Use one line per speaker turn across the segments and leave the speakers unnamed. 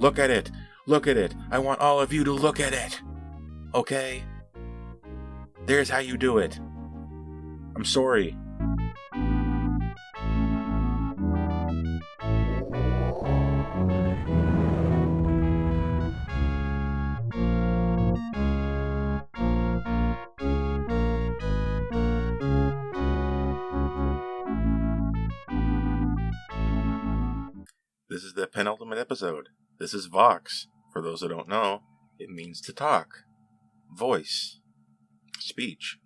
Look at it. Look at it. I want all of you to look at it. Okay? There's how you do it. I'm sorry. This is the penultimate episode. This is Vox. For those who don't know, it means to talk. Voice. Speech.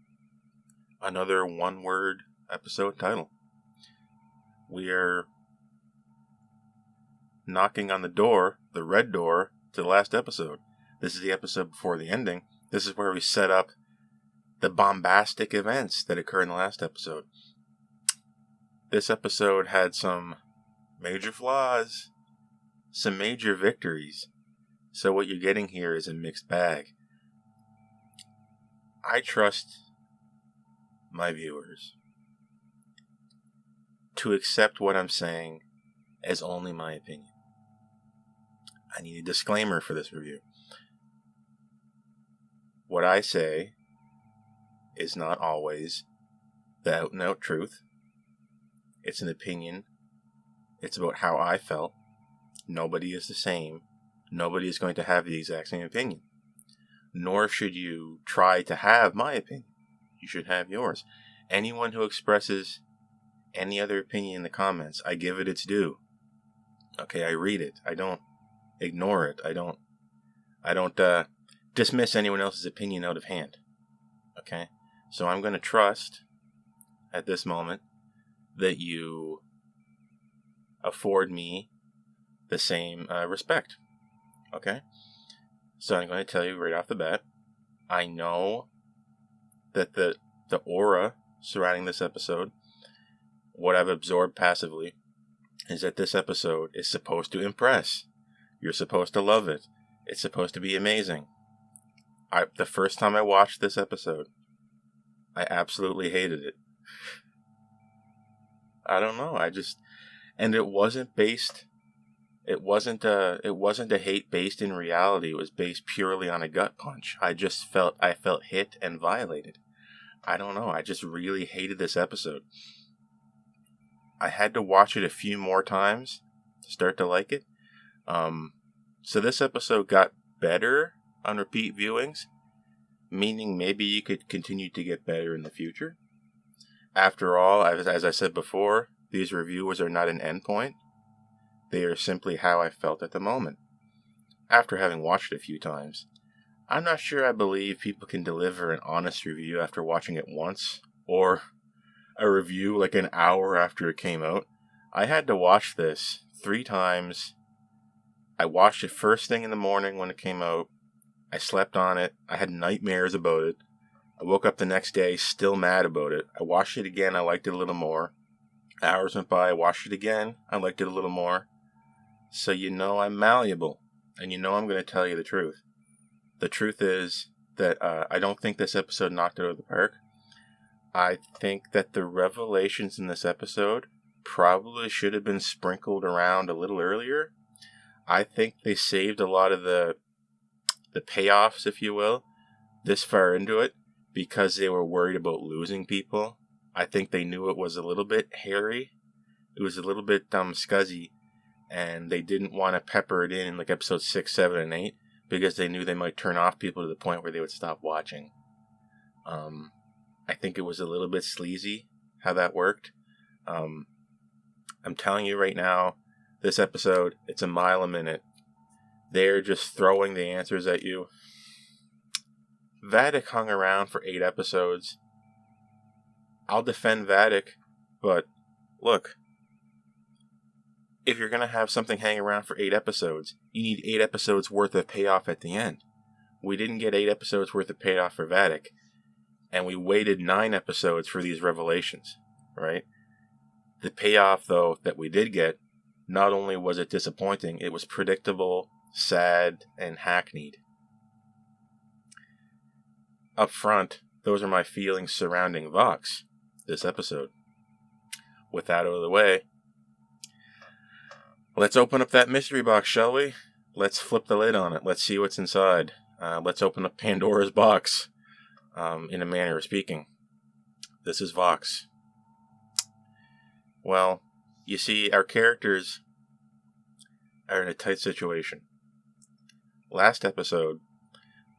Another one-word episode title. We are knocking on the door, the red door, to the last episode. This is the episode before the ending. This is where we set up the bombastic events that occur in the last episode. This episode had some major flaws, some major victories. So what you're getting here is a mixed bag. I trust my viewers to accept what I'm saying as only my opinion. I need a disclaimer for this review. What I say is not always the out-and-out truth. It's an opinion. It's about how I felt. Nobody is the same. Nobody is going to have the exact same opinion. Nor should you try to have my opinion. You should have yours. Anyone who expresses any other opinion in the comments, I give it its due. Okay, I read it. I don't ignore it. I don't dismiss anyone else's opinion out of hand. Okay? So I'm going to trust at this moment that you afford me the same respect. Okay? So I'm going to tell you right off the bat, I know that the aura surrounding this episode, what I've absorbed passively, is that this episode is supposed to impress. You're supposed to love it. It's supposed to be amazing. The first time I watched this episode, I absolutely hated it. I don't know. And it wasn't based. It wasn't a hate based in reality. It was based purely on a gut punch. I felt hit and violated. I don't know. I just really hated this episode. I had to watch it a few more times to start to like it. So this episode got better on repeat viewings, meaning maybe you could continue to get better in the future. After all, as I said before, these reviewers are not an endpoint. They are simply how I felt at the moment. After having watched it a few times, I'm not sure I believe people can deliver an honest review after watching it once, or a review like an hour after it came out. I had to watch this 3 times. I watched it first thing in the morning when it came out. I slept on it. I had nightmares about it. I woke up the next day still mad about it. I watched it again. I liked it a little more. Hours went by. I watched it again. I liked it a little more. So you know I'm malleable. And you know I'm going to tell you the truth. The truth is that I don't think this episode knocked it out of the park. I think that the revelations in this episode probably should have been sprinkled around a little earlier. I think they saved a lot of the payoffs, if you will, this far into it because they were worried about losing people. I think they knew it was a little bit hairy. It was a little bit scuzzy, and they didn't want to pepper it in like episodes 6, 7, and 8 because they knew they might turn off people to the point where they would stop watching. I think it was a little bit sleazy how that worked. I'm telling you right now, this episode, it's a mile a minute. They're just throwing the answers at you. Vadic hung around for 8 episodes. I'll defend Vadic, but look, if you're going to have something hang around for 8 episodes, you need 8 episodes worth of payoff at the end. We didn't get 8 episodes worth of payoff for Vadic, and we waited 9 episodes for these revelations, right? The payoff, though, that we did get, not only was it disappointing, it was predictable, sad, and hackneyed. Up front, those are my feelings surrounding Vox, this episode. With that out of the way, let's open up that mystery box, shall we? let's flip the lid on it. Let's see what's inside. Let's open up Pandora's box, in a manner of speaking. This is Vox. Well, you see, our characters are in a tight situation. Last episode,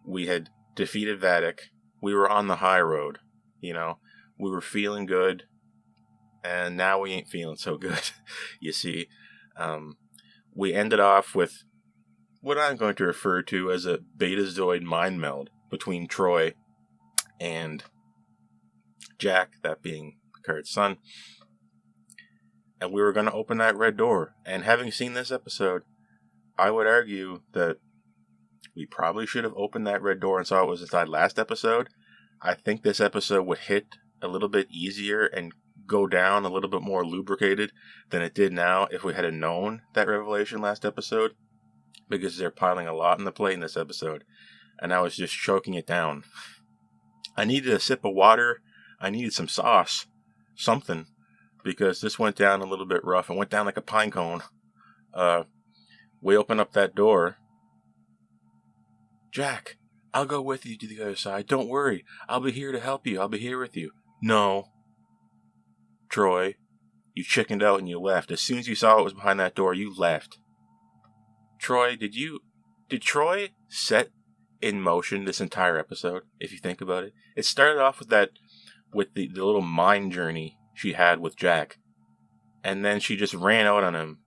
we had defeated Vatic. We were on the high road, we were feeling good, and now we ain't feeling so good, you see. We ended off with what I'm going to refer to as a Betazoid mind meld between Troy and Jack, that being Picard's son. And we were going to open that red door. And having seen this episode, I would argue that we probably should have opened that red door and saw what was inside last episode. I think this episode would hit a little bit easier and go down a little bit more lubricated than it did now if we had known that revelation last episode, because they're piling a lot on the plate in this episode, and I was just choking it down. I needed a sip of water. I needed some sauce, something, because this went down a little bit rough. It went down like a pine cone. We open up that door. Jack, I'll go with you to the other side. Don't worry. I'll be here to help you. I'll be here with you. No. Troy, you chickened out and you left. As soon as you saw what was behind that door, you left. Troy, did Troy set in motion this entire episode, if you think about it? It started off with the little mind journey she had with Jack. And then she just ran out on him,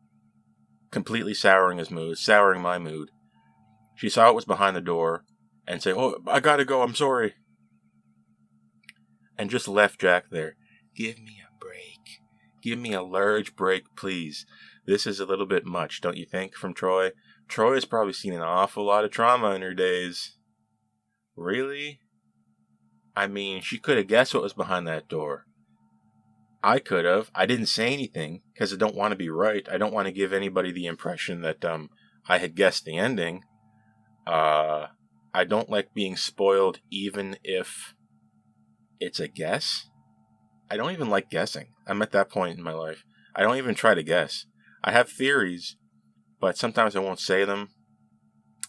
completely souring his mood, souring my mood. She saw what was behind the door and said, "Oh, I gotta go, I'm sorry." And just left Jack there. Give me a break. Give me a large break, please. This is a little bit much, don't you think, from Troy? Troy has probably seen an awful lot of trauma in her days. Really? I mean, she could have guessed what was behind that door. I could have. I didn't say anything because I don't want to be right. I don't want to give anybody the impression that I had guessed the ending. I don't like being spoiled even if it's a guess. I don't even like guessing. I'm at that point in my life. I don't even try to guess. I have theories, but sometimes I won't say them.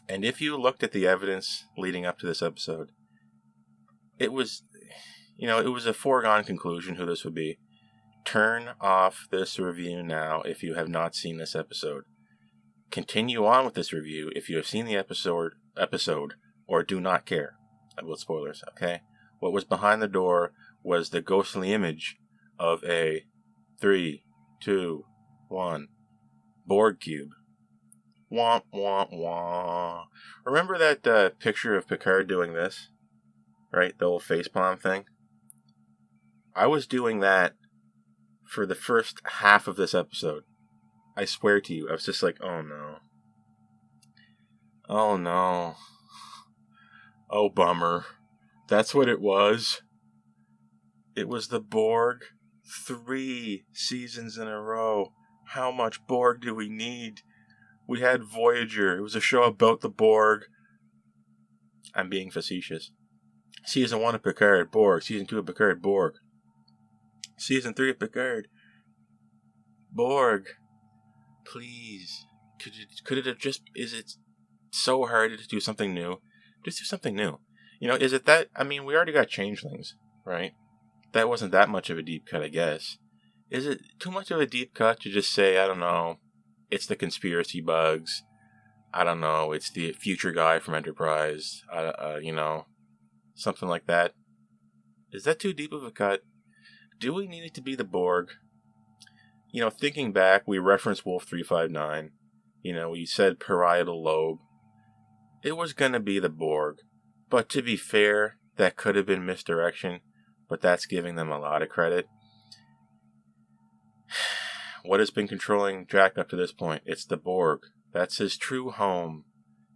And if you looked at the evidence leading up to this episode, it was a foregone conclusion who this would be. Turn off this review now if you have not seen this episode. Continue on with this review if you have seen the episode or do not care about spoilers, okay? What was behind the door was the ghostly image of a 3, 2, 1 Borg cube. Womp, womp, womp. Remember that picture of Picard doing this? Right? The old facepalm thing? I was doing that for the first half of this episode. I swear to you, I was just like, oh no. Oh no. Oh bummer. That's what it was. It was the Borg. 3 seasons in a row. How much Borg do we need? We had Voyager. It was a show about the Borg. I'm being facetious. Season 1 of Picard, Borg. Season 2 of Picard, Borg. Season 3 of Picard, Borg. Please. Could it have just... Is it so hard to do something new? Just do something new. Is it that... I mean, we already got Changelings, right? That wasn't that much of a deep cut, I guess. Is it too much of a deep cut to just say, I don't know, it's the conspiracy bugs. I don't know, it's the future guy from Enterprise. Something like that. Is that too deep of a cut? Do we need it to be the Borg? Thinking back, we referenced Wolf 359. We said parietal lobe. It was going to be the Borg. But to be fair, that could have been misdirection. But that's giving them a lot of credit. What has been controlling Jack up to this point? It's the Borg. That's his true home.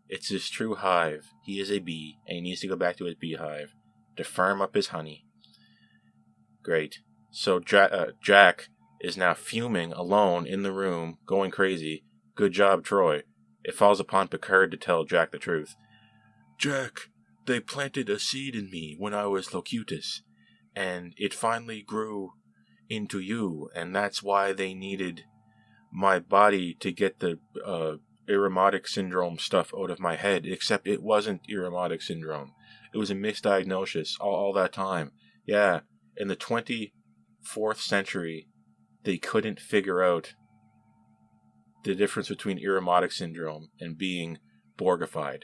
It's his true hive. He is a bee, and he needs to go back to his beehive to firm up his honey. Great. So Jack is now fuming alone in the room, going crazy. Good job, Troy. It falls upon Picard to tell Jack the truth. Jack, they planted a seed in me when I was Locutus, and it finally grew into you, and that's why they needed my body to get the Irritmatic syndrome stuff out of my head, except it wasn't Irritmatic syndrome. It was a misdiagnosis all that time. Yeah, in the 24th century, they couldn't figure out the difference between Irritmatic syndrome and being Borgified.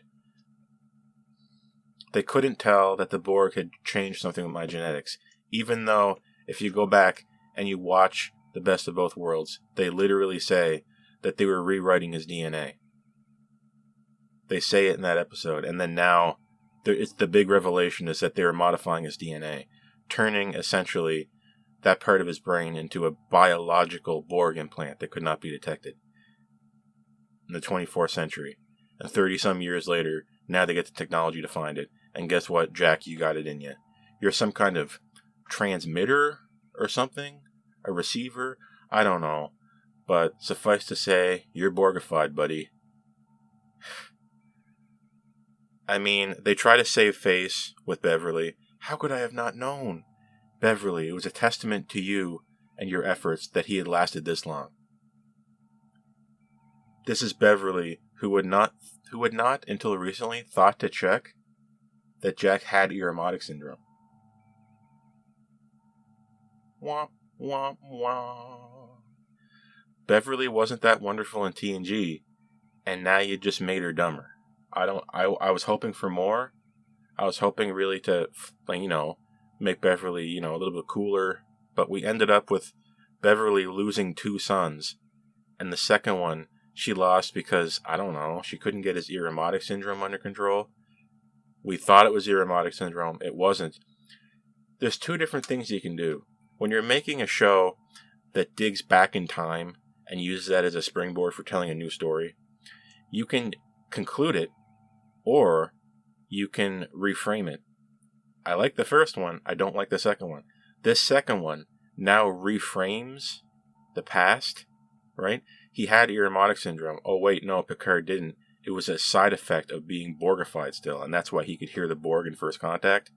They couldn't tell that the Borg had changed something with my genetics, even though if you go back and you watch The Best of Both Worlds, they literally say that they were rewriting his DNA. They say it in that episode, and then now it's the big revelation is that they were modifying his DNA, turning essentially that part of his brain into a biological Borg implant that could not be detected in the 24th century. And 30-some years later, now they get the technology to find it. And guess what, Jack, you got it in you. You're some kind of transmitter or something? A receiver? I don't know. But suffice to say, you're Borgified, buddy. I mean, they try to save face with Beverly. How could I have not known? Beverly, it was a testament to you and your efforts that he had lasted this long. This is Beverly, who had not until recently thought to check that Jack had Irritmatic syndrome. Womp, womp, womp. Beverly wasn't that wonderful in TNG, and now you just made her dumber. I was hoping for more. I was hoping really to, make Beverly, a little bit cooler, but we ended up with Beverly losing 2 sons, and the second one she lost because, she couldn't get his Irritmatic syndrome under control. We thought it was Irritmatic syndrome. It wasn't. There's 2 different things you can do. When you're making a show that digs back in time and uses that as a springboard for telling a new story, you can conclude it, or you can reframe it. I like the first one. I don't like the second one. This second one now reframes the past, right? He had Irritmatic syndrome. Oh, wait, no, Picard didn't. It was a side effect of being Borgified still, and that's why he could hear the Borg in First Contact.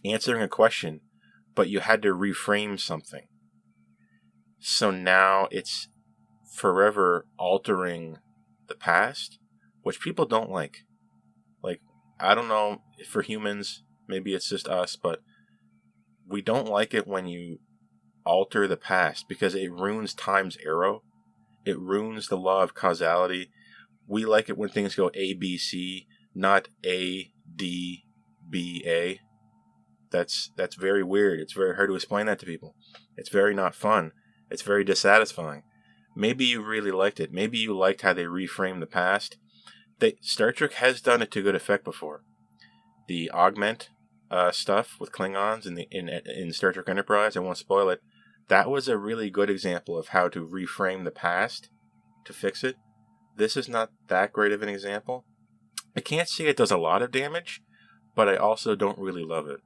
Answering a question, but you had to reframe something. So now it's forever altering the past, which people don't like. Like, I don't know, for humans, maybe it's just us, but we don't like it when you alter the past because it ruins time's arrow. It ruins the law of causality. We like it when things go A, B, C, not A, D, B, A. That's very weird. It's very hard to explain that to people. It's very not fun. It's very dissatisfying. Maybe you really liked it. Maybe you liked how they reframed the past. Star Trek has done it to good effect before. The augment stuff with Klingons in Star Trek Enterprise, I won't spoil it. That was a really good example of how to reframe the past to fix it. This is not that great of an example. I can't say it does a lot of damage, but I also don't really love it.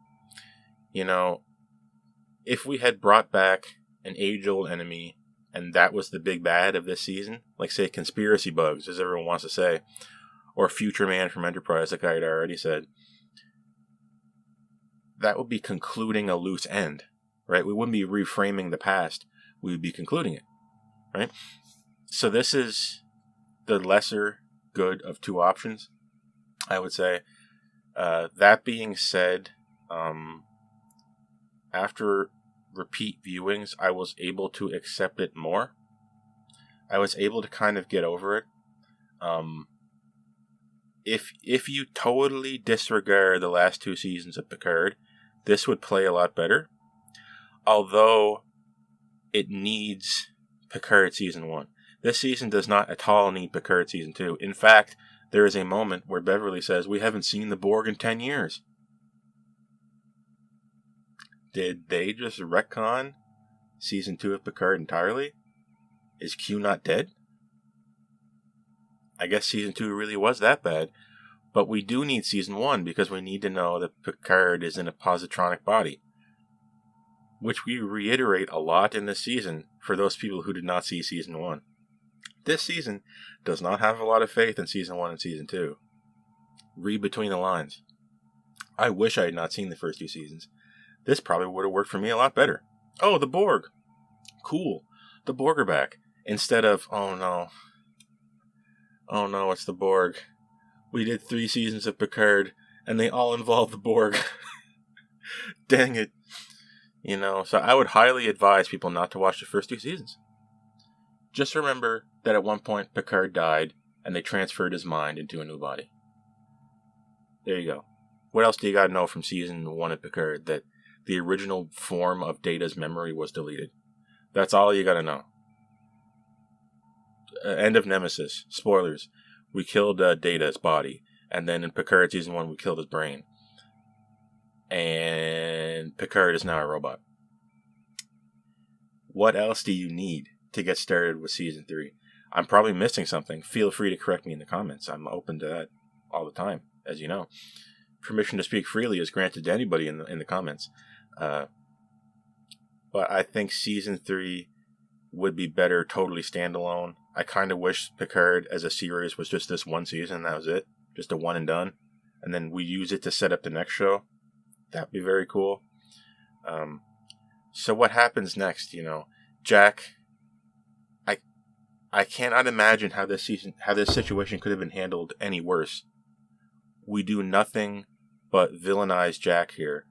If we had brought back an age-old enemy, and that was the big bad of this season, like, say, conspiracy bugs, as everyone wants to say, or Future Man from Enterprise, like I had already said, that would be concluding a loose end, right? We wouldn't be reframing the past. We would be concluding it, right? So this is the lesser good of 2 options, I would say. That being said, after repeat viewings, I was able to accept it more. I was able to kind of get over it. If you totally disregard the last 2 seasons of Picard, this would play a lot better. Although it needs Picard Season 1. This season does not at all need Picard Season 2. In fact, there is a moment where Beverly says, "We haven't seen the Borg in 10 years. Did they just retcon Season 2 of Picard entirely? Is Q not dead? I guess Season 2 really was that bad. But we do need Season 1 because we need to know that Picard is in a positronic body. Which we reiterate a lot in this season for those people who did not see Season 1. This season does not have a lot of faith in Season 1 and Season 2. Read between the lines. I wish I had not seen the first 2 seasons. This probably would have worked for me a lot better. Oh, the Borg. Cool. The Borg are back. Instead of, oh no, Oh no, it's the Borg. We did 3 seasons of Picard, and they all involve the Borg. Dang it. So I would highly advise people not to watch the first 2 seasons. Just remember that at one point Picard died, and they transferred his mind into a new body. There you go. What else do you gotta know from season 1 of Picard? That the original form of Data's memory was deleted. That's all you gotta know. End of Nemesis. Spoilers. We killed Data's body. And then in Picard season 1, we killed his brain. And Picard is now a robot. What else do you need to get started with season 3? I'm probably missing something. Feel free to correct me in the comments. I'm open to that all the time, as you know. Permission to speak freely is granted to anybody in the comments. But I think season 3 would be better totally standalone. I kind of wish Picard as a series was just this one season. That was it. Just a one and done. And then we use it to set up the next show. That'd be very cool. So what happens next? Jack. I cannot imagine how this situation could have been handled any worse. We do nothing but villainize Jack here.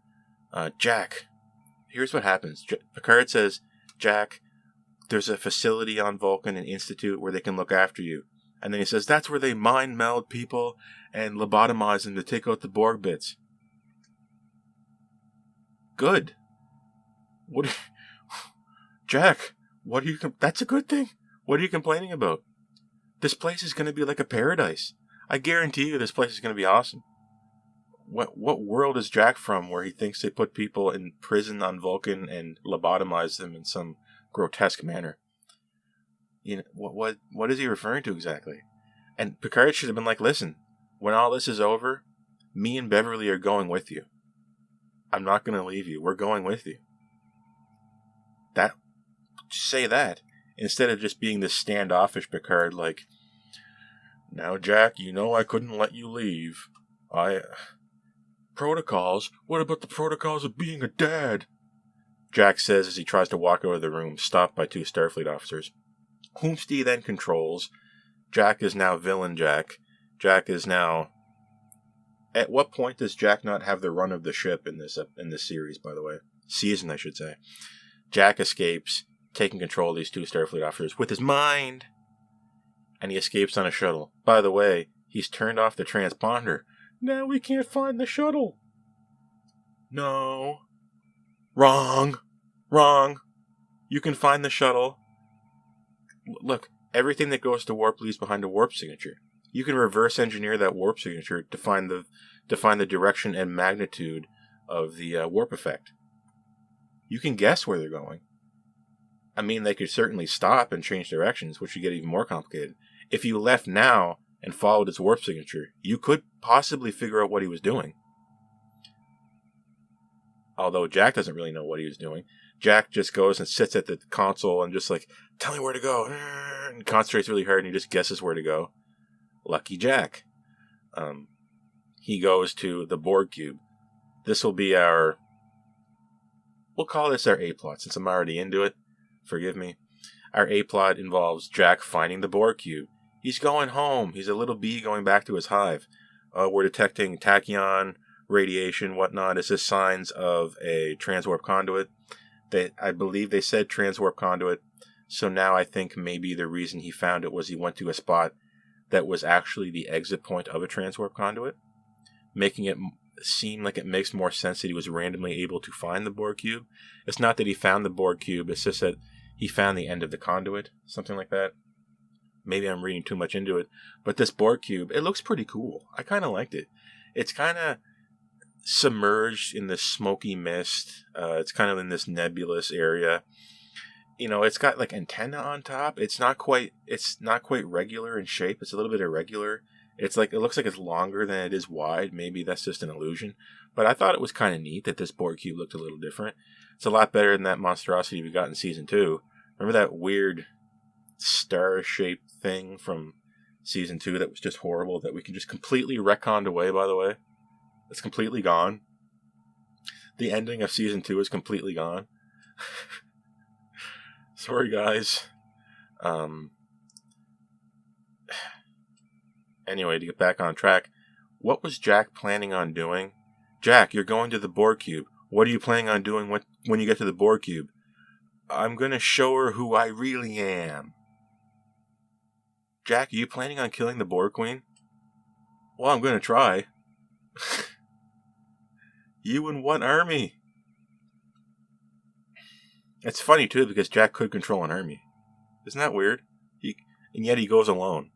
Jack, here's what happens. Picard says, Jack, there's a facility on Vulcan, an institute where they can look after you. And then he says, that's where they mind meld people and lobotomize them to take out the Borg bits. Good. Jack, that's a good thing. What are you complaining about? This place is going to be like a paradise. I guarantee you this place is going to be awesome. What world is Jack from where he thinks they put people in prison on Vulcan and lobotomize them in some grotesque manner? What is he referring to exactly? And Picard should have been like, listen, when all this is over, me and Beverly are going with you. I'm not going to leave you. We're going with you. Say that instead of just being this standoffish Picard like, now Jack, I couldn't let you leave. Protocols? What about the protocols of being a dad? Jack says as he tries to walk out of the room, stopped by 2 Starfleet officers. Whomst then controls. Jack is now villain Jack. Jack is now... At what point does Jack not have the run of the ship in this series, by the way? Season, I should say. Jack escapes, taking control of these 2 Starfleet officers with his mind. And he escapes on a shuttle. By the way, he's turned off the transponder. Now we can't find the shuttle. No. Wrong. You can find the shuttle. Look, everything that goes to warp leaves behind a warp signature. You can reverse engineer that warp signature to find the direction and magnitude of the warp effect. You can guess where they're going. I mean, they could certainly stop and change directions, which would get even more complicated. If you left now and followed its warp signature, you could possibly figure out what he was doing. Although Jack doesn't really know what he was doing. Jack just goes and sits at the console and just like, tell me where to go. And concentrates really hard and he just guesses where to go. Lucky Jack. He goes to the Borg cube. This will be we'll call this our A-plot since I'm already into it. Forgive me. Our A-plot involves Jack finding the Borg cube. He's going home. He's a little bee going back to his hive. We're detecting tachyon, radiation, whatnot. It's just signs of a transwarp conduit. I believe they said transwarp conduit. So now I think maybe the reason he found it was he went to a spot that was actually the exit point of a transwarp conduit, making it seem like it makes more sense that he was randomly able to find the Borg cube. It's not that he found the Borg cube. It's just that he found the end of the conduit, something like that. Maybe I'm reading too much into it. But this Borg cube, it looks pretty cool. I kind of liked it. It's kind of submerged in this smoky mist. It's kind of in this nebulous area. It's got like antenna on top. It's not quite regular in shape. It's a little bit irregular. It looks like it's longer than it is wide. Maybe that's just an illusion. But I thought it was kind of neat that this Borg cube looked a little different. It's a lot better than that monstrosity we got in season 2. Remember that weird star-shaped thing from season 2 that was just horrible, that we can just completely retconned away, by the way? It's completely gone. The ending of season 2 is completely gone. Sorry, guys. Anyway, to get back on track, what was Jack planning on doing? Jack, you're going to the Borg cube. What are you planning on doing when you get to the Borg cube? I'm going to show her who I really am. Jack, are you planning on killing the Borg Queen? Well, I'm going to try. You and what army? It's funny, too, because Jack could control an army. Isn't that weird? And yet he goes alone.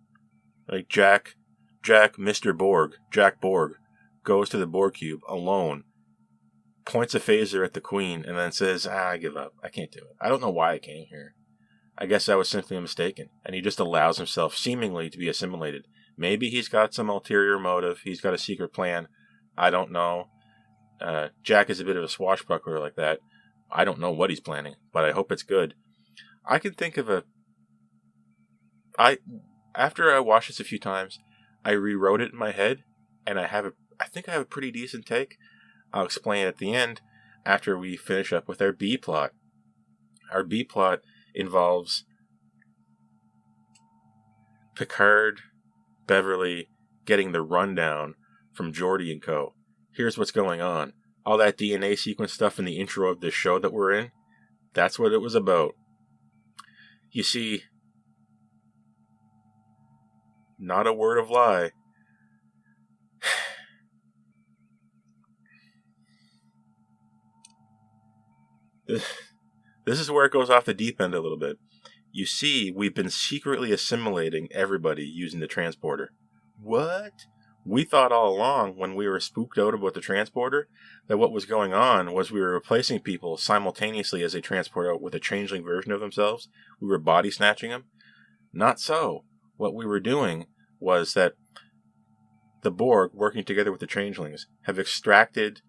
Like Jack, Mr. Borg, Jack Borg, goes to the Borg cube alone, points a phaser at the Queen, and then says, I give up. I can't do it. I don't know why I came here. I guess I was simply mistaken. And he just allows himself seemingly to be assimilated. Maybe he's got some ulterior motive. He's got a secret plan. I don't know. Jack is a bit of a swashbuckler like that. I don't know what he's planning, but I hope it's good. I can think of after I watched this a few times, I rewrote it in my head, and I think I have a pretty decent take. I'll explain at the end after we finish up with our B plot. Our B plot involves Picard, Beverly getting the rundown from Geordi and co. Here's what's going on. All that DNA sequence stuff in the intro of this show that we're in, that's what it was about. You see, not a word of lie. This is where it goes off the deep end a little bit. You see, we've been secretly assimilating everybody using the transporter. What? We thought all along, when we were spooked out about the transporter, that what was going on was we were replacing people simultaneously as they transport out with a changeling version of themselves. We were body snatching them. Not so. What we were doing was that the Borg, working together with the changelings, have extracted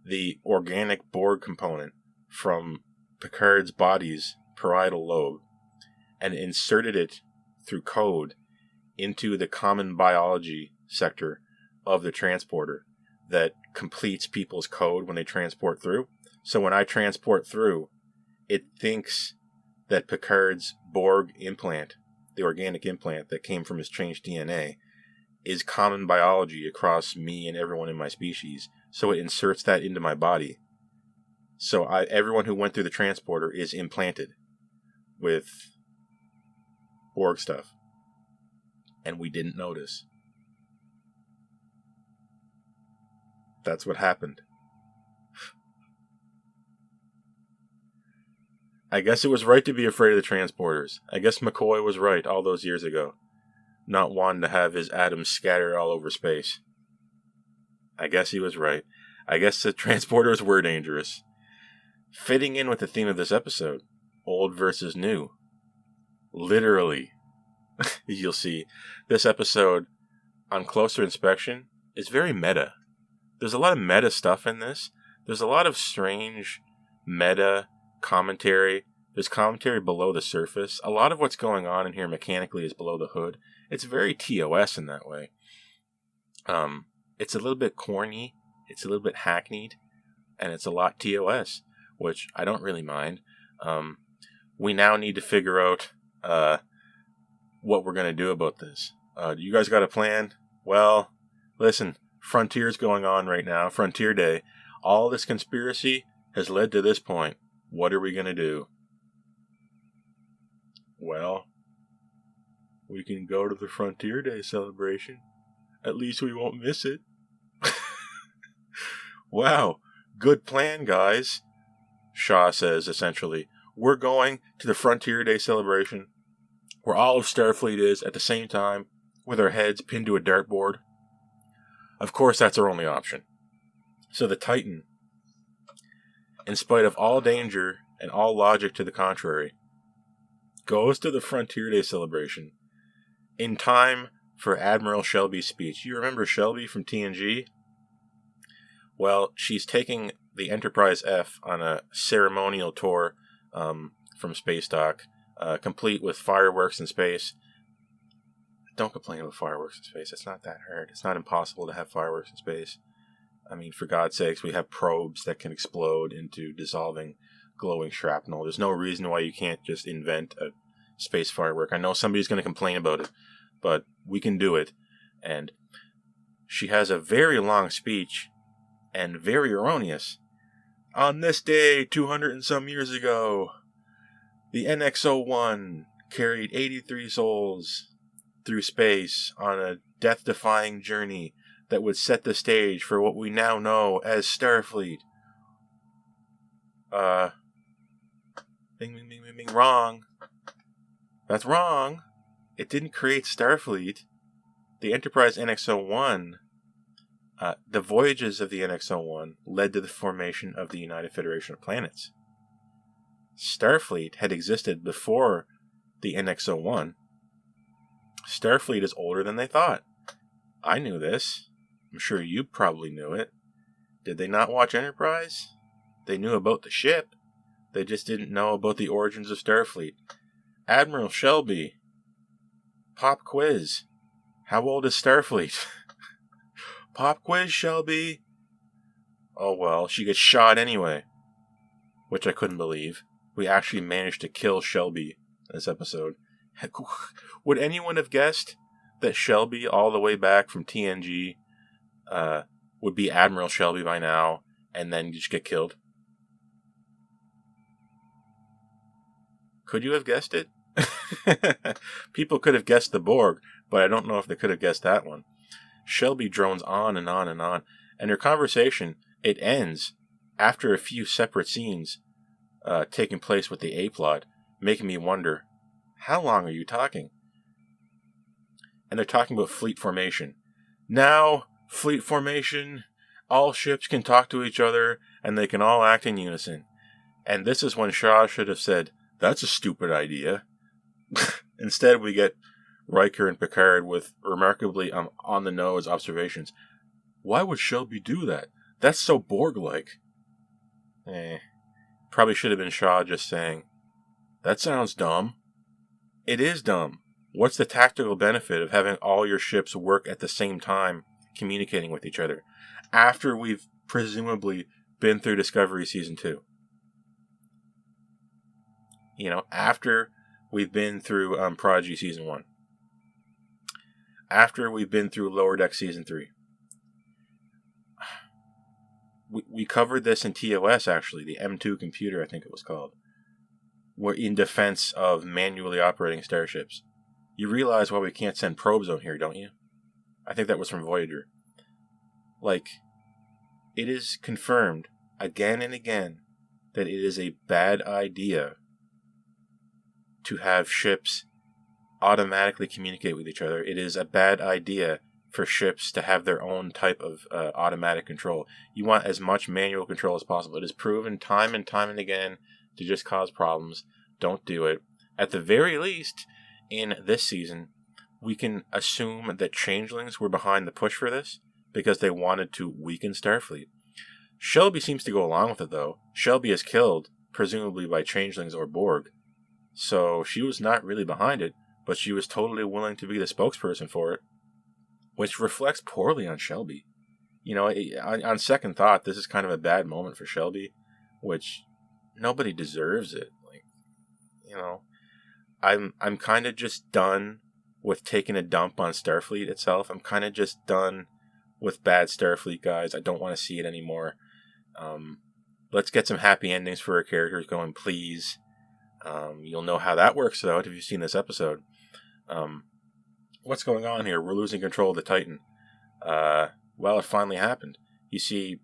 the organic Borg component from Picard's body's parietal lobe and inserted it through code into the common biology sector of the transporter that completes people's code when they transport through. So when I transport through, it thinks that Picard's Borg implant, the organic implant that came from his changed DNA, is common biology across me and everyone in my species. So it inserts that into my body. So everyone who went through the transporter is implanted with Borg stuff. And we didn't notice. That's what happened. I guess it was right to be afraid of the transporters. I guess McCoy was right all those years ago. Not wanting to have his atoms scattered all over space. I guess he was right. I guess the transporters were dangerous. Fitting in with the theme of this episode, old versus new. Literally. You'll see, this episode, on closer inspection, is very meta. There's a lot of meta stuff in this. There's a lot of strange meta commentary. There's commentary below the surface. A lot of what's going on in here mechanically is below the hood. It's very TOS in that way. It's a little bit corny. It's a little bit hackneyed. And it's a lot TOS, which I don't really mind. We now need to figure out what we're going to do about this. Do you guys got a plan? Well, listen, Frontier's going on right now. Frontier Day. All this conspiracy has led to this point. What are we going to do? Well, we can go to the Frontier Day celebration. At least we won't miss it. Wow, good plan, guys. Shaw says, essentially, we're going to the Frontier Day celebration, where all of Starfleet is at the same time, with our heads pinned to a dartboard. Of course, that's our only option. So the Titan, in spite of all danger and all logic to the contrary, goes to the Frontier Day celebration in time for Admiral Shelby's speech. You remember Shelby from TNG? Well, she's taking the Enterprise F on a ceremonial tour from Space Dock, complete with fireworks in space. Don't complain about fireworks in space. It's not that hard. It's not impossible to have fireworks in space. I mean, for God's sakes, we have probes that can explode into dissolving, glowing shrapnel. There's no reason why you can't just invent a space firework. I know somebody's going to complain about it, but we can do it. And she has a very long speech and very erroneous. On this day, 200 and some years ago, the NX-01 carried 83 souls through space on a death-defying journey that would set the stage for what we now know as Starfleet. Bing, bing, bing, bing, bing, wrong. That's wrong. It didn't create Starfleet. The Enterprise NX-01, the voyages of the NX-01 led to the formation of the United Federation of Planets. Starfleet had existed before the NX-01. Starfleet is older than they thought. I knew this. I'm sure you probably knew it. Did they not watch Enterprise? They knew about the ship. They just didn't know about the origins of Starfleet. Admiral Shelby. Pop quiz. How old is Starfleet? Pop quiz, Shelby. Oh well, she gets shot anyway. Which I couldn't believe. We actually managed to kill Shelby in this episode. Would anyone have guessed that Shelby, all the way back from TNG, would be Admiral Shelby by now, and then just get killed? Could you have guessed it? People could have guessed the Borg, but I don't know if they could have guessed that one. Shelby drones on and on and on, and their conversation, it ends after a few separate scenes taking place with the A-plot, making me wonder, how long are you talking? And they're talking about fleet formation. Now, fleet formation, all ships can talk to each other, and they can all act in unison. And this is when Shaw should have said, that's a stupid idea. Instead, we get Riker and Picard with remarkably on-the-nose observations. Why would Shelby do that? That's so Borg-like. Probably should have been Shaw just saying, that sounds dumb. It is dumb. What's the tactical benefit of having all your ships work at the same time, communicating with each other, after we've presumably been through Discovery Season 2? You know, after we've been through Prodigy Season 1. After we've been through Lower Deck Season 3. We covered this in TOS, actually, the M2 computer, I think it was called. We're in defense of manually operating starships. You realize why we can't send probes out here, don't you? I think that was from Voyager. Like, it is confirmed again and again that it is a bad idea to have ships automatically communicate with each other. It is a bad idea for ships to have their own type of automatic control. You want as much manual control as possible. It is proven time and time and again to just cause problems. Don't do it. At the very least, in this season, we can assume that changelings were behind the push for this because they wanted to weaken Starfleet. Shelby seems to go along with it, though. Shelby is killed, presumably by changelings or Borg. So she was not really behind it, but she was totally willing to be the spokesperson for it, which reflects poorly on Shelby. You know, on second thought, this is kind of a bad moment for Shelby, which nobody deserves it. Like, you know, I'm kind of just done with taking a dump on Starfleet itself. I'm kind of just done with bad Starfleet guys. I don't want to see it anymore. Let's get some happy endings for our characters going, please. You'll know how that works out if you've seen this episode. What's going on here? We're losing control of the Titan. Well, it finally happened. You see,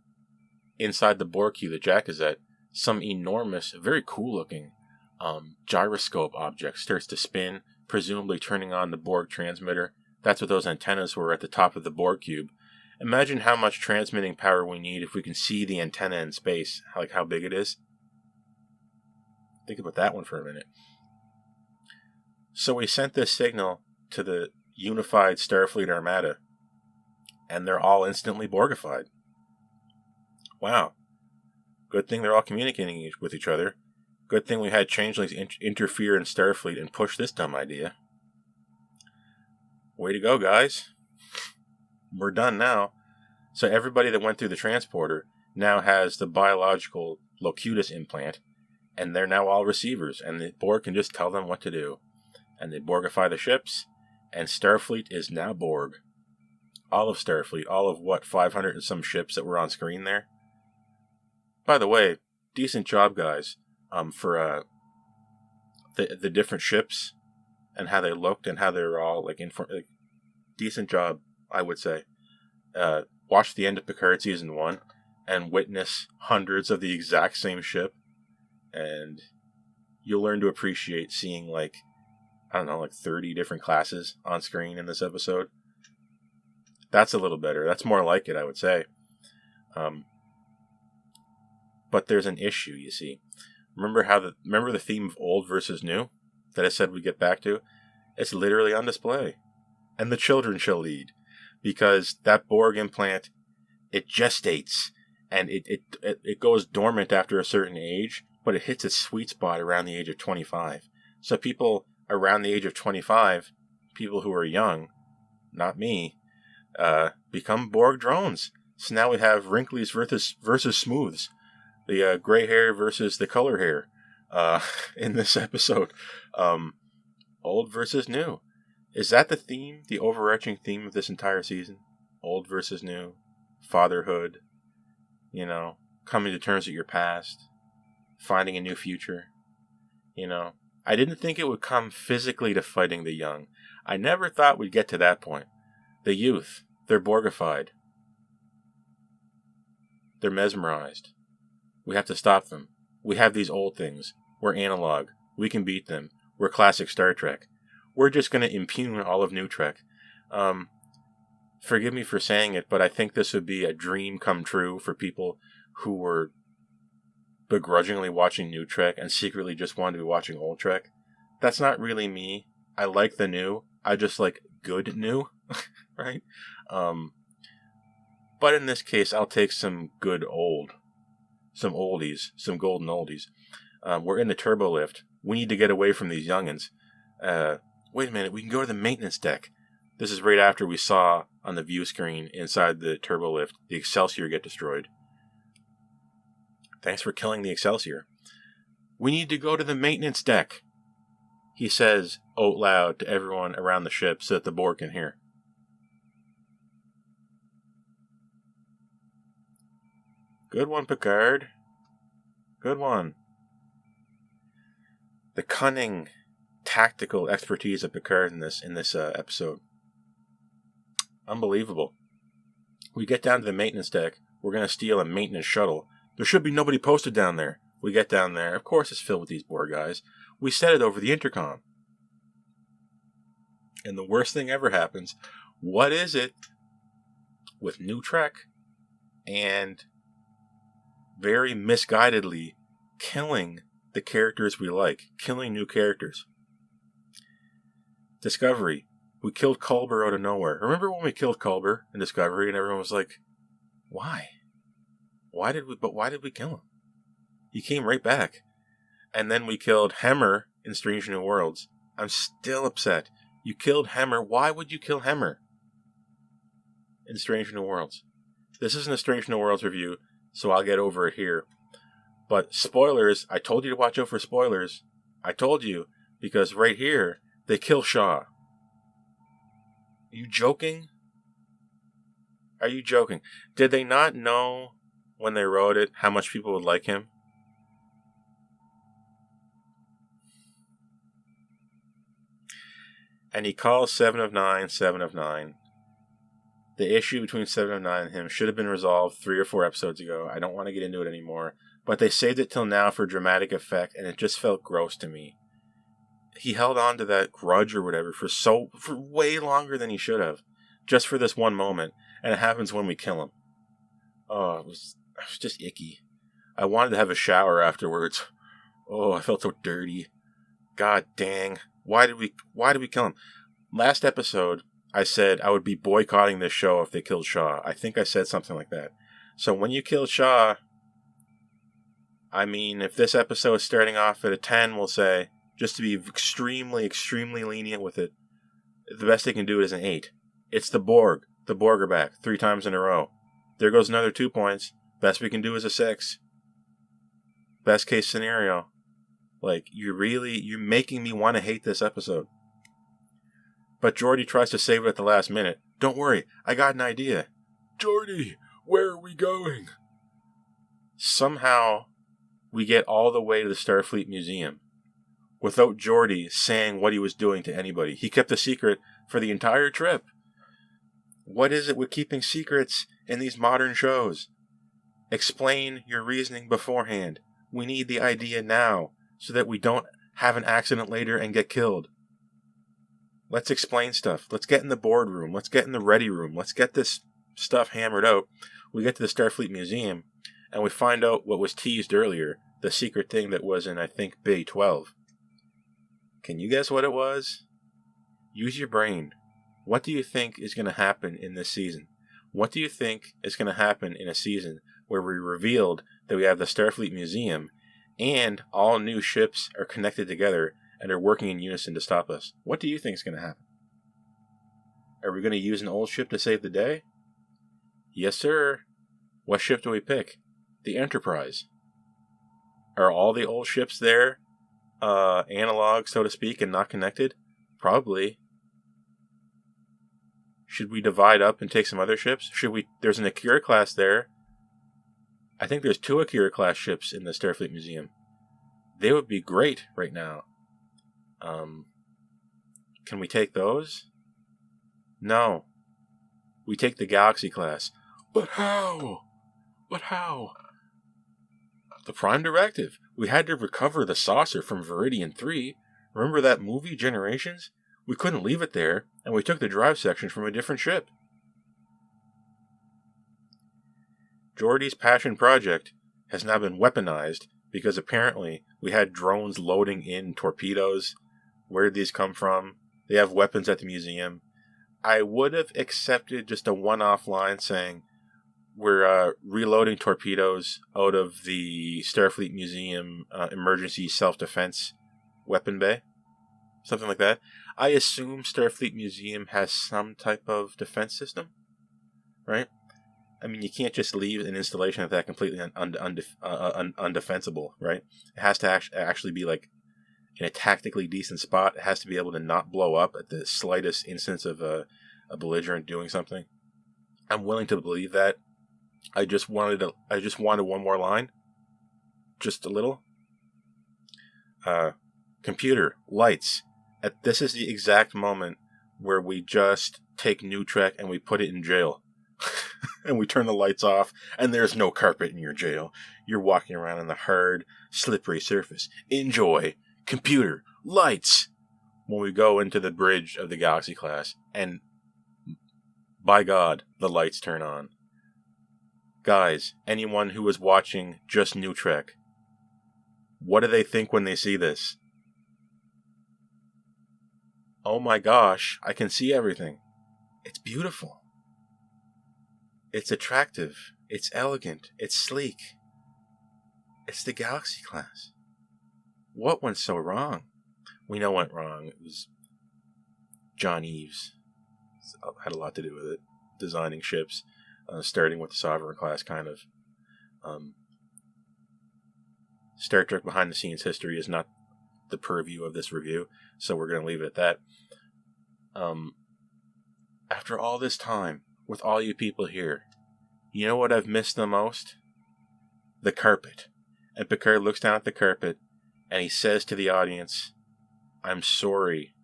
inside the Borg cube that Jack is at, some enormous, very cool-looking gyroscope object starts to spin, presumably turning on the Borg transmitter. That's what those antennas were at the top of the Borg cube. Imagine how much transmitting power we need if we can see the antenna in space, like how big it is. Think about that one for a minute. So we sent this signal to the unified Starfleet Armada, and they're all instantly Borgified. Wow. Good thing they're all communicating with each other. Good thing we had changelings interfere in Starfleet and push this dumb idea. Way to go, guys. We're done now. So everybody that went through the transporter now has the biological Locutus implant, and they're now all receivers, and the Borg can just tell them what to do. And they Borgify the ships, and Starfleet is now Borg. All of Starfleet, all of what, 500 and some ships that were on screen there. By the way, decent job, guys, for the different ships and how they looked and how they were all like decent job, I would say. Watch the end of Picard season 1 and witness hundreds of the exact same ship, and you'll learn to appreciate seeing like 30 different classes on screen in this episode. That's a little better. That's more like it, I would say. But there's an issue, you see. Remember the theme of old versus new that I said we'd get back to? It's literally on display. And the children shall lead. Because that Borg implant, it gestates. And it goes dormant after a certain age, but it hits its sweet spot around the age of 25. So people around the age of 25, people who are young, not me, become Borg drones. So now we have wrinklies versus smooths. The gray hair versus the color hair in this episode. Old versus new. Is that the theme, the overarching theme of this entire season? Old versus new. Fatherhood. Coming to terms with your past. Finding a new future. I didn't think it would come physically to fighting the young. I never thought we'd get to that point. The youth, they're Borgified. They're mesmerized. We have to stop them. We have these old things. We're analog. We can beat them. We're classic Star Trek. We're just going to impugn all of New Trek. Forgive me for saying it, but I think this would be a dream come true for people who were begrudgingly watching New Trek and secretly just wanted to be watching Old Trek. That's not really me. I like the new. I just like good new, right? But in this case, I'll take some good old. Some oldies. Some golden oldies. We're in the turbo lift. We need to get away from these youngins. Wait a minute, we can go to the maintenance deck. This is right after we saw on the view screen inside the turbo lift the Excelsior get destroyed. Thanks for killing the Excelsior. We need to go to the maintenance deck, he says out loud to everyone around the ship so that the Borg can hear. Good one, Picard. Good one. The cunning, tactical expertise of Picard in this episode. Unbelievable. We get down to the maintenance deck. We're going to steal a maintenance shuttle. There should be nobody posted down there. We get down there. Of course it's filled with these Borg guys. We set it over the intercom. And the worst thing ever happens. What is it with New Trek and very misguidedly killing the characters we like? Killing new characters. Discovery. We killed Culber out of nowhere. Remember when we killed Culber in Discovery and everyone was like, why? Why did we kill him? He came right back. And then we killed Hemmer in Strange New Worlds. I'm still upset. You killed Hemmer. Why would you kill Hemmer in Strange New Worlds? This isn't a Strange New Worlds review, so I'll get over it here. But spoilers, I told you to watch out for spoilers. I told you, because right here, they kill Shaw. Are you joking? Are you joking? Did they not know when they wrote it how much people would like him? And he calls 7 of 9, 7 of 9. The issue between 7 of 9 and him should have been resolved 3 or 4 episodes ago. I don't want to get into it anymore. But they saved it till now for dramatic effect, and it just felt gross to me. He held on to that grudge or whatever for way longer than he should have. Just for this one moment. And it happens when we kill him. Oh, it was just icky. I wanted to have a shower afterwards. Oh, I felt so dirty. God dang. Why did we kill him? Last episode, I said I would be boycotting this show if they killed Shaw. I think I said something like that. So when you kill Shaw, I mean, if this episode is starting off at a 10, we'll say, just to be extremely, extremely lenient with it, the best they can do is an 8. It's the Borg. The Borg are back 3 times in a row. There goes another 2 points. Best we can do is a 6. Best case scenario. Like, you're making me want to hate this episode. But Geordi tries to save it at the last minute. Don't worry, I got an idea. Geordi, where are we going? Somehow, we get all the way to the Starfleet Museum without Geordi saying what he was doing to anybody. He kept a secret for the entire trip. What is it with keeping secrets in these modern shows? Explain your reasoning beforehand. We need the idea now so that we don't have an accident later and get killed. Let's explain stuff. Let's get in the boardroom. Let's get in the ready room. Let's get this stuff hammered out. We get to the Starfleet Museum, and we find out what was teased earlier, the secret thing that was in, I think, Bay 12. Can you guess what it was? Use your brain. What do you think is going to happen in this season? What do you think is going to happen in a season where we revealed that we have the Starfleet Museum and all new ships are connected together and are working in unison to stop us? What do you think is going to happen? Are we going to use an old ship to save the day? Yes, sir. What ship do we pick? The Enterprise. Are all the old ships there analog, so to speak, and not connected? Probably. Should we divide up and take some other ships? There's an Akira class there. I think there's 2 Akira class ships in the Starfleet Museum. They would be great right now. Can we take those? No. We take the Galaxy class. But how? The Prime Directive. We had to recover the saucer from Viridian 3. Remember that movie, Generations? We couldn't leave it there, and we took the drive section from a different ship. Geordi's passion project has now been weaponized because apparently we had drones loading in torpedoes. Where did these come from? They have weapons at the museum. I would have accepted just a one-off line saying, we're reloading torpedoes out of the Starfleet Museum emergency self-defense weapon bay. Something like that. I assume Starfleet Museum has some type of defense system, right? I mean, you can't just leave an installation of that completely undefensible, right? It has to actually be like in a tactically decent spot. It has to be able to not blow up at the slightest instance of a belligerent doing something. I'm willing to believe that. I just wanted one more line, just a little. Computer, lights. This is the exact moment where we just take New Trek and we put it in jail. And we turn the lights off, and there's no carpet in your jail. You're walking around on the hard, slippery surface. Enjoy. Computer, lights. When we go into the bridge of the Galaxy class, and by God, the lights turn on. Guys, anyone who is watching just New Trek, what do they think when they see this? Oh my gosh, I can see everything. It's beautiful. It's attractive. It's elegant. It's sleek. It's the Galaxy class. What went so wrong? We know what went wrong. It was John Eves. Had a lot to do with it. Designing ships, starting with the Sovereign class, kind of. Star Trek behind the scenes history is not the purview of this review, so we're going to leave it at that. After all this time, with all you people here, you know what I've missed the most? The carpet. And Picard looks down at the carpet, and he says to the audience, I'm sorry.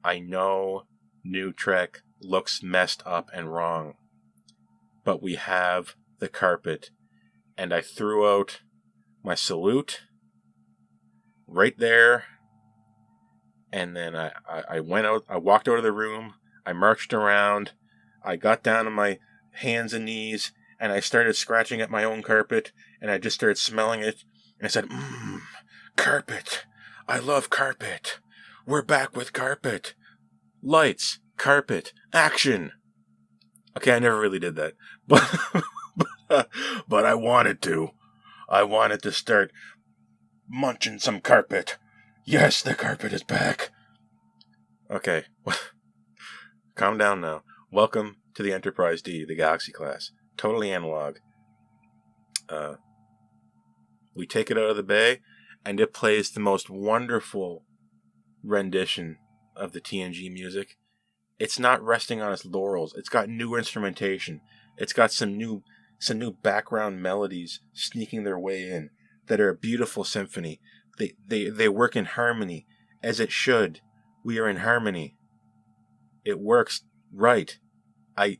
I know New Trek looks messed up and wrong, but we have the carpet. And I threw out my salute right there, and then I went out, I walked out of the room, I marched around, I got down on my hands and knees, and I started scratching at my own carpet, and I just started smelling it, and I said, carpet, I love carpet, we're back with carpet, lights, carpet, action. Okay, I never really did that, but I wanted to. I wanted to start munching some carpet. Yes, the carpet is back. Okay, calm down now. Welcome to the Enterprise D, the Galaxy class. Totally analog. We take it out of the bay, and it plays the most wonderful rendition of the TNG music. It's not resting on its laurels. It's got new instrumentation. It's got some new background melodies sneaking their way in that are a beautiful symphony. They work in harmony, as it should. We are in harmony. It works right. I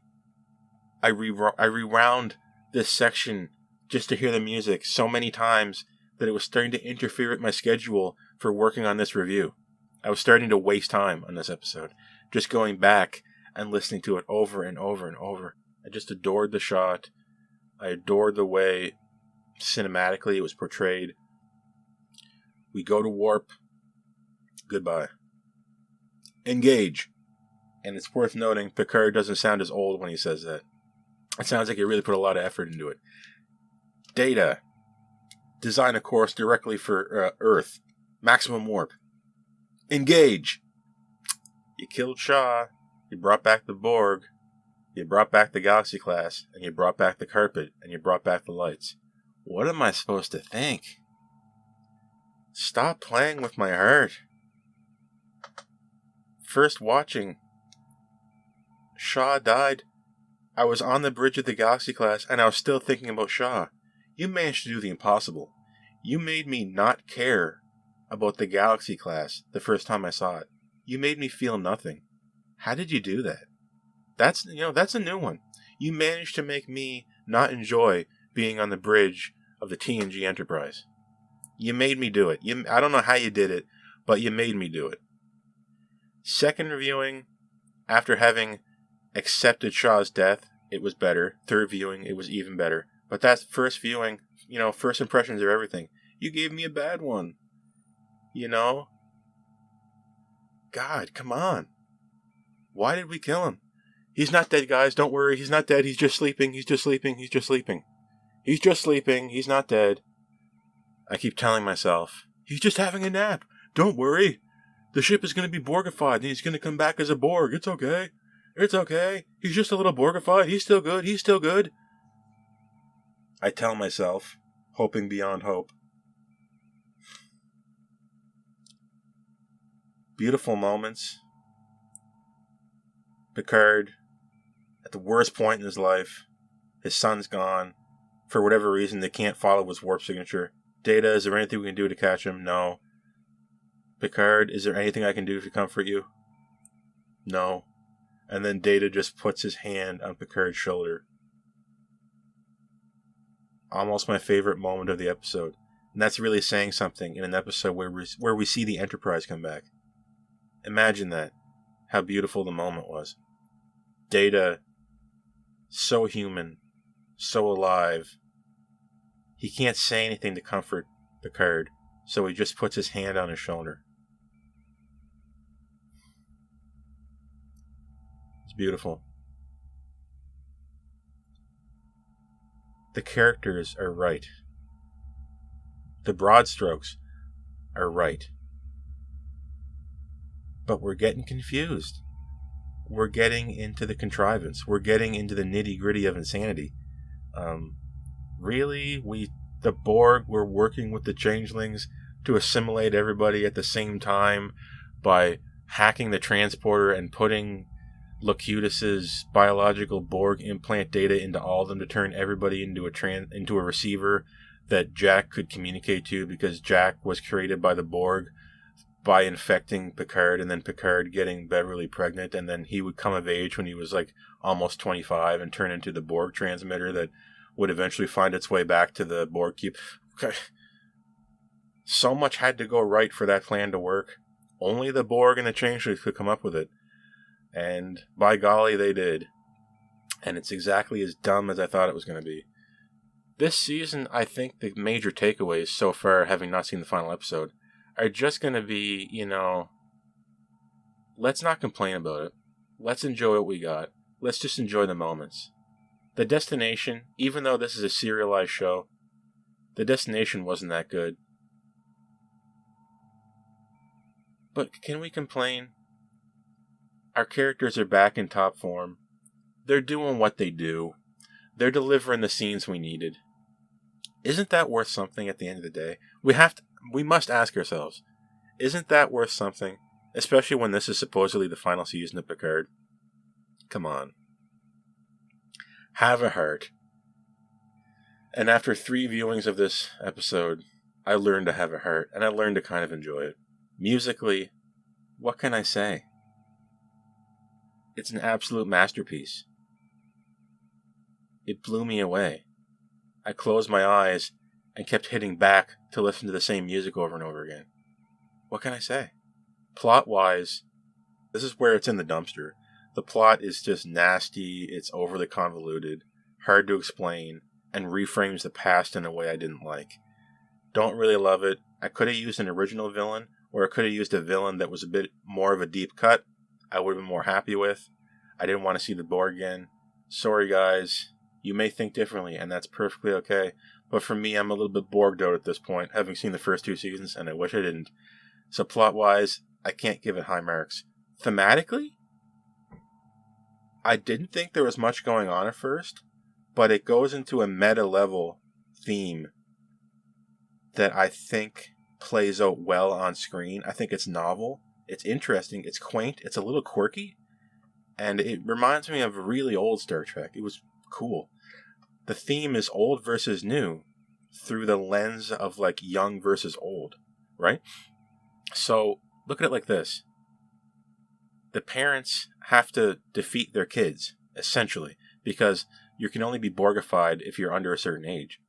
rewound this section just to hear the music so many times that it was starting to interfere with my schedule for working on this review. I was starting to waste time on this episode, just going back and listening to it over and over and over. I just adored the shot. I adored the way cinematically it was portrayed. We go to warp. Goodbye. Engage. And it's worth noting, Picard doesn't sound as old when he says that. It sounds like he really put a lot of effort into it. Data. Design a course directly for Earth. Maximum warp. Engage. You killed Shaw. You brought back the Borg. You brought back the Galaxy class. And you brought back the carpet. And you brought back the lights. What am I supposed to think? Stop playing with my heart. First watching, Shaw died. I was on the bridge of the Galaxy class, and I was still thinking about Shaw. You managed to do the impossible. You made me not care about the Galaxy class the first time I saw it. You made me feel nothing. How did you do that? That's a new one. You managed to make me not enjoy being on the bridge of the TNG Enterprise. You made me do it. I don't know how you did it, but you made me do it. Second reviewing, after having accepted Shaw's death, it was better. Third viewing, it was even better. But that's first viewing, first impressions are everything. You gave me a bad one. God, come on. Why did we kill him? He's not dead, guys. Don't worry. He's not dead. He's just sleeping. He's just sleeping. He's just sleeping. He's just sleeping. He's not dead. I keep telling myself, he's just having a nap. Don't worry. The ship is going to be Borgified, and he's going to come back as a Borg. It's okay. It's okay. He's just a little Borgified. He's still good. He's still good. I tell myself, hoping beyond hope. Beautiful moments. Picard, at the worst point in his life, his son's gone. For whatever reason, they can't follow his warp signature. Data, is there anything we can do to catch him? No. Picard, is there anything I can do to comfort you? No. And then Data just puts his hand on Picard's shoulder. Almost my favorite moment of the episode. And that's really saying something in an episode where we see the Enterprise come back. Imagine that. How beautiful the moment was. Data, so human, so alive. He can't say anything to comfort Picard, so he just puts his hand on his shoulder. It's beautiful. The characters are right. The broad strokes are right. But we're getting confused. We're getting into the contrivance. We're getting into the nitty-gritty of insanity. Really? The Borg were working with the changelings to assimilate everybody at the same time by hacking the transporter and putting Locutus's biological Borg implant data into all of them to turn everybody into a receiver that Jack could communicate to, because Jack was created by the Borg by infecting Picard, and then Picard getting Beverly pregnant, and then he would come of age when he was almost 25 and turn into the Borg transmitter that would eventually find its way back to the Borg cube. Okay. So much had to go right for that plan to work. Only the Borg and the Changelings could come up with it. And by golly, they did. And it's exactly as dumb as I thought it was going to be. This season, I think the major takeaways so far, having not seen the final episode, are just going to be, let's not complain about it. Let's enjoy what we got. Let's just enjoy the moments. The destination, even though this is a serialized show, the destination wasn't that good. But can we complain? Our characters are back in top form. They're doing what they do. They're delivering the scenes we needed. Isn't that worth something at the end of the day? We must ask ourselves, isn't that worth something Especially when this is supposedly the final season of Picard. Come on. Have a heart. And after 3 viewings of this episode, I learned to have a heart, and I learned to kind of enjoy it. Musically, what can I say? It's an absolute masterpiece. It blew me away. I closed my eyes and kept hitting back to listen to the same music over and over again. What can I say? Plot-wise, this is where it's in the dumpster. The plot is just nasty, it's overly convoluted, hard to explain, and reframes the past in a way I didn't like. Don't really love it. I could have used an original villain, or I could have used a villain that was a bit more of a deep cut. I would have been more happy with. I didn't want to see the Borg again. Sorry guys, you may think differently, and that's perfectly okay. But for me, I'm a little bit Borged out at this point, having seen the first 2 seasons, and I wish I didn't. So plot-wise, I can't give it high marks. Thematically, I didn't think there was much going on at first, but it goes into a meta-level theme that I think plays out well on screen. I think it's novel, it's interesting, it's quaint, it's a little quirky, and it reminds me of really old Star Trek. It was cool. The theme is old versus new through the lens of like young versus old, right? So look at it like this. The parents have to defeat their kids, essentially, because you can only be Borgified if you're under a certain age.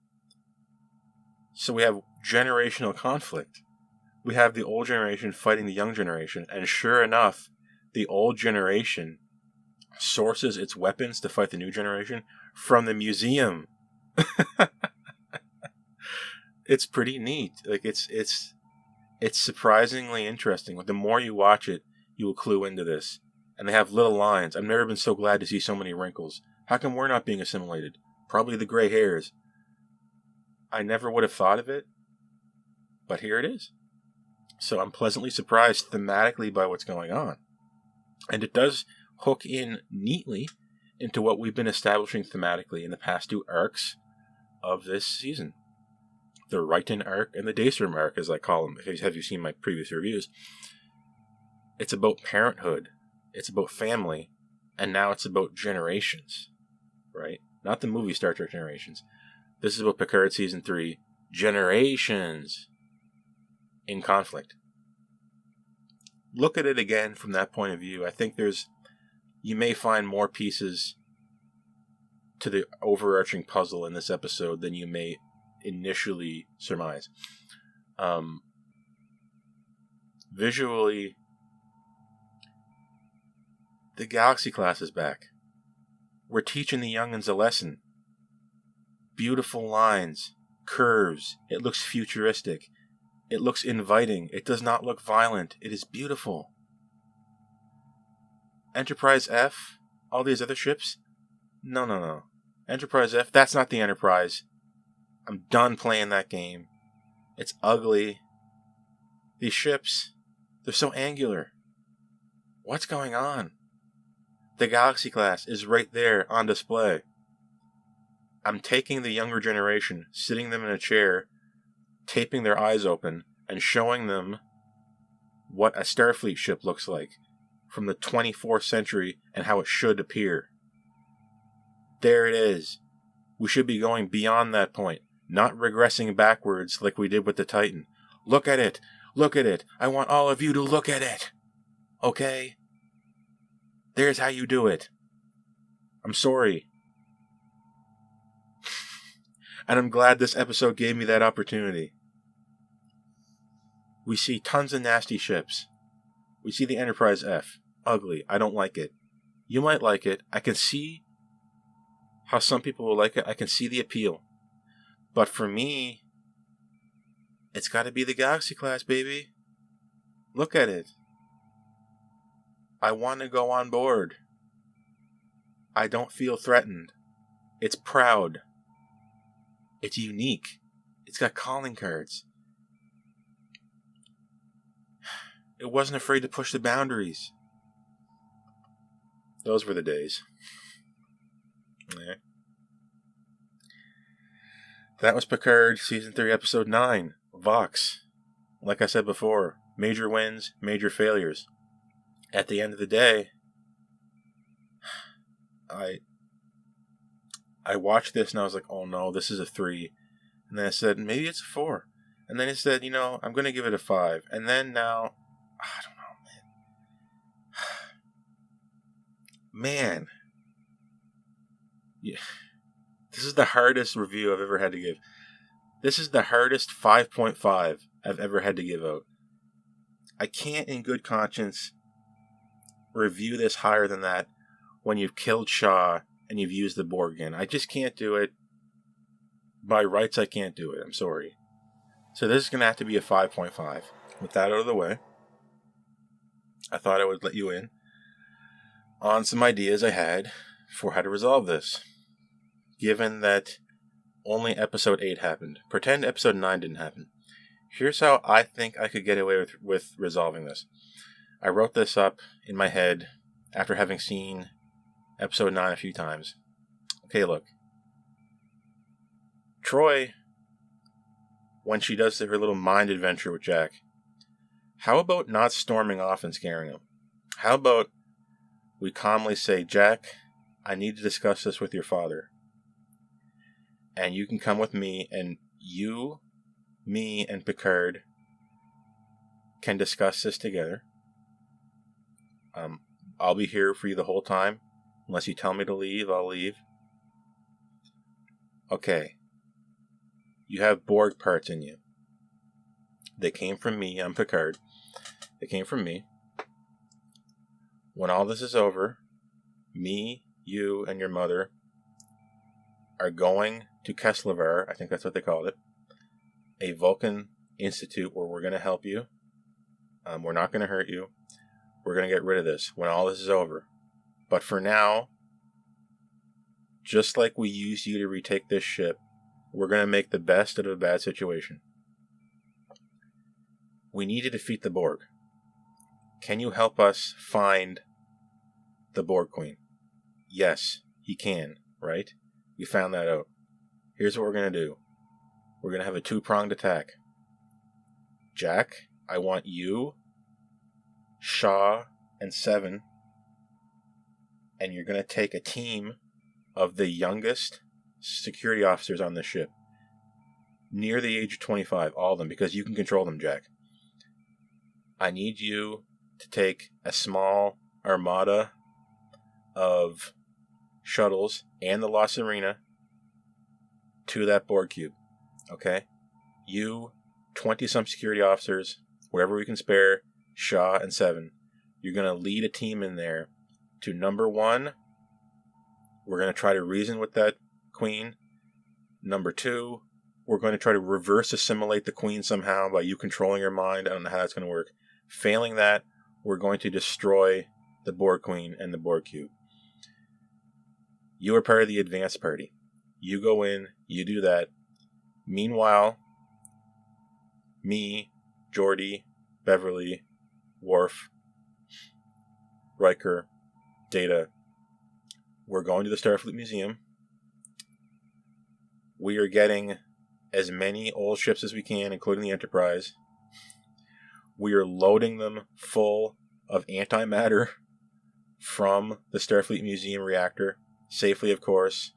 So we have generational conflict. We have the old generation fighting the young generation, and sure enough, the old generation sources its weapons to fight the new generation from the museum. It's pretty neat. Like it's surprisingly interesting. The more you watch it, you will clue into this. And they have little lines. I've never been so glad to see so many wrinkles. How come we're not being assimilated? Probably the gray hairs. I never would have thought of it, but here it is. So I'm pleasantly surprised thematically by what's going on. And it does hook in neatly into what we've been establishing thematically in the past 2 arcs of this season. The Righton arc and the Daystrom arc, as I call them. Have you seen my previous reviews? It's about parenthood. It's about family. And now it's about generations. Right? Not the movie Star Trek Generations. This is about Picard Season 3. Generations in conflict. Look at it again from that point of view. I think you may find more pieces to the overarching puzzle in this episode than you may initially surmise. Visually, the Galaxy class is back. We're teaching the youngins a lesson. Beautiful lines, curves. It looks futuristic. It looks inviting. It does not look violent. It is beautiful. Enterprise F, all these other ships? No. Enterprise F, that's not the Enterprise. I'm done playing that game. It's ugly. These ships, they're so angular. What's going on? The Galaxy class is right there on display. I'm taking the younger generation, sitting them in a chair, taping their eyes open, and showing them what a Starfleet ship looks like from the 24th century and how it should appear. There it is. We should be going beyond that point, not regressing backwards like we did with the Titan. Look at it. Look at it. I want all of you to look at it. Okay? There's how you do it. I'm sorry. And I'm glad this episode gave me that opportunity. We see tons of nasty ships. We see the Enterprise F. Ugly. I don't like it. You might like it. I can see how some people will like it. I can see the appeal. But for me, it's got to be the Galaxy class, baby. Look at it. I want to go on board. I don't feel threatened. It's proud. It's unique. It's got calling cards. It wasn't afraid to push the boundaries. Those were the days. Yeah. That was Picard, Season 3, Episode 9, Vox. Like I said before, major wins, major failures. at the end of the day, I watched this and I was like, oh no, this is a 3. And then I said, maybe it's a 4. And then it said, I'm going to give it a 5. And then now, I don't know, man. Yeah. This is the hardest review I've ever had to give. This is the hardest 5.5 I've ever had to give out. I can't in good conscience review this higher than that when you've killed Shaw and you've used the Borg again. I just can't do it. By rights, I can't do it. I'm sorry. So this is going to have to be a 5.5. With that out of the way, I thought I would let you in on some ideas I had for how to resolve this. Given that only episode 8 happened. Pretend episode 9 didn't happen. Here's how I think I could get away with resolving this. I wrote this up in my head after having seen episode 9 a few times. Okay, look. Troy, when she does her little mind adventure with Jack, how about not storming off and scaring him? How about we calmly say, Jack, I need to discuss this with your father. And you can come with me, and you, me, and Picard can discuss this together. I'll be here for you the whole time. Unless you tell me to leave, I'll leave. Okay. You have Borg parts in you. They came from me. I'm Picard. They came from me. When all this is over, me, you, and your mother are going to Kessler, I think that's what they called it, a Vulcan Institute where we're going to help you. We're not going to hurt you. We're going to get rid of this when all this is over. But for now, just like we used you to retake this ship, we're going to make the best out of a bad situation. We need to defeat the Borg. Can you help us find the Borg Queen? Yes, he can, right? We found that out. Here's what we're going to do. We're going to have a 2-pronged attack. Jack, I want you, Shaw, and Seven, and you're going to take a team of the youngest security officers on the ship, near the age of 25, all of them, because you can control them, Jack. I need you to take a small armada of shuttles and the La Serena to that Borg cube, okay? You, 20-some security officers, wherever we can spare, Shaw and Seven, you're going to lead a team in there to number 1. We're going to try to reason with that queen. Number 2, we're going to try to reverse assimilate the queen somehow by you controlling her mind. I don't know how that's going to work. Failing that, we're going to destroy the Borg Queen and the Borg Cube. You are part of the advanced party. You go in, you do that. Meanwhile, me, Geordi, Beverly, Worf, Riker, Data, we're going to the Starfleet Museum. We are getting as many old ships as we can, including the Enterprise. We are loading them full of antimatter from the Starfleet Museum reactor, safely, of course.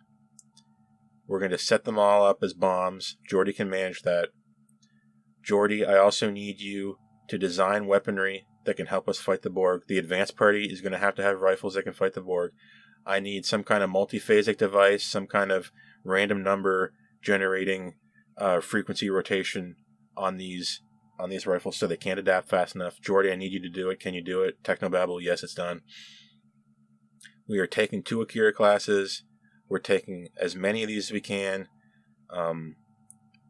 We're going to set them all up as bombs. Geordi can manage that. Geordi, I also need you to design weaponry that can help us fight the Borg. The advanced party is going to have rifles that can fight the Borg. I need some kind of multiphasic device, some kind of random number generating frequency rotation on these rifles so they can't adapt fast enough. Geordi, I need you to do it. Can you do it? Technobabble, yes, it's done. We are taking 2 Akira classes. We're taking as many of these as we can.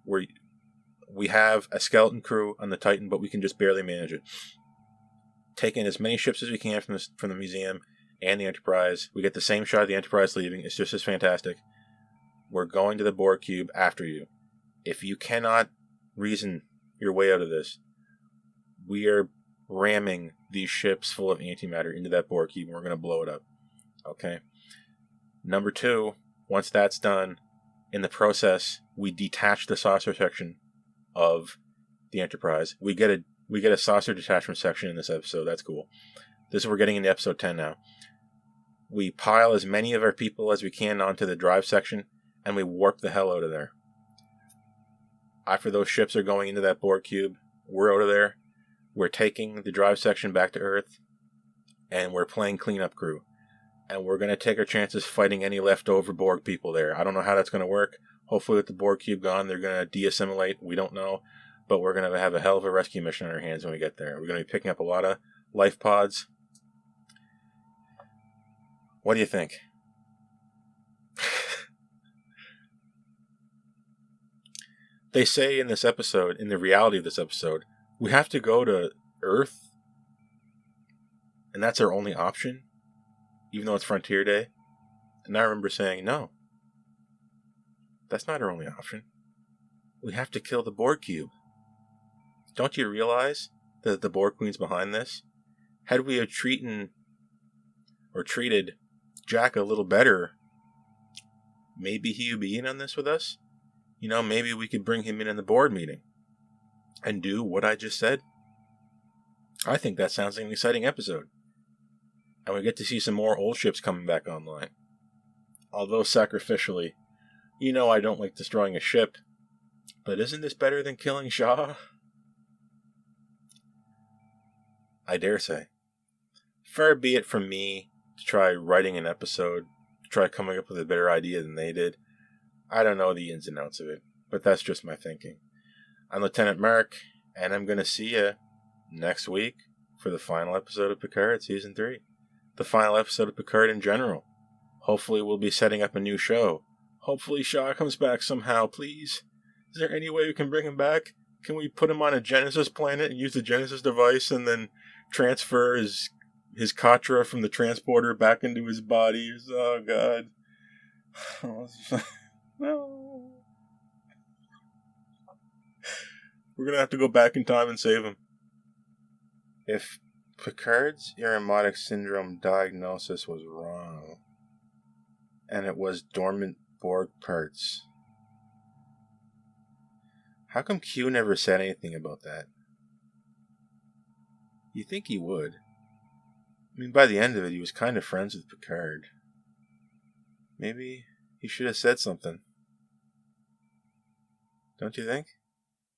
We have a skeleton crew on the Titan, but we can just barely manage it. Taking as many ships as we can from the museum and the Enterprise. We get the same shot of the Enterprise leaving. It's just as fantastic. We're going to the Borg Cube after you. If you cannot reason your way out of this, we are ramming these ships full of antimatter into that Borg Cube and we're going to blow it up. Okay? Number 2, once that's done, in the process, we detach the saucer section of the Enterprise. We get a saucer detachment section in this episode. That's cool. we're getting into episode 10 now. We pile as many of our people as we can onto the drive section, and we warp the hell out of there. After those ships are going into that Borg cube, we're out of there. We're taking the drive section back to Earth, and we're playing cleanup crew. And we're going to take our chances fighting any leftover Borg people there. I don't know how that's going to work. Hopefully with the Borg cube gone, they're going to de-assimilate. We don't know. But we're going to have a hell of a rescue mission on our hands when we get there. We're going to be picking up a lot of life pods. What do you think? They say in this episode, in the reality of this episode, we have to go to Earth, and that's our only option, even though it's Frontier Day. And I remember saying, no, that's not our only option. We have to kill the Borg cube. Don't you realize that the Borg Queen's behind this? Had we have treated Jack a little better, maybe he would be in on this with us. You know, maybe we could bring him in the board meeting and do what I just said. I think that sounds like an exciting episode. And we get to see some more old ships coming back online. Although sacrificially, you know I don't like destroying a ship, but isn't this better than killing Shaw? I dare say. Far be it from me to try writing an episode, to try coming up with a better idea than they did. I don't know the ins and outs of it, but that's just my thinking. I'm Lieutenant Mark, and I'm going to see you next week for the final episode of Picard Season 3. The final episode of Picard in general. Hopefully we'll be setting up a new show. Hopefully Shaw comes back somehow, please. Is there any way we can bring him back? Can we put him on a Genesis planet and use the Genesis device and then transfer his Katra from the transporter back into his body? Oh, God. No. We're going to have to go back in time and save him. If Picard's Irumodic syndrome diagnosis was wrong, and it was dormant Borg parts, how come Q never said anything about that? You think he would. I mean, by the end of it, he was kind of friends with Picard. Maybe he should have said something. Don't you think?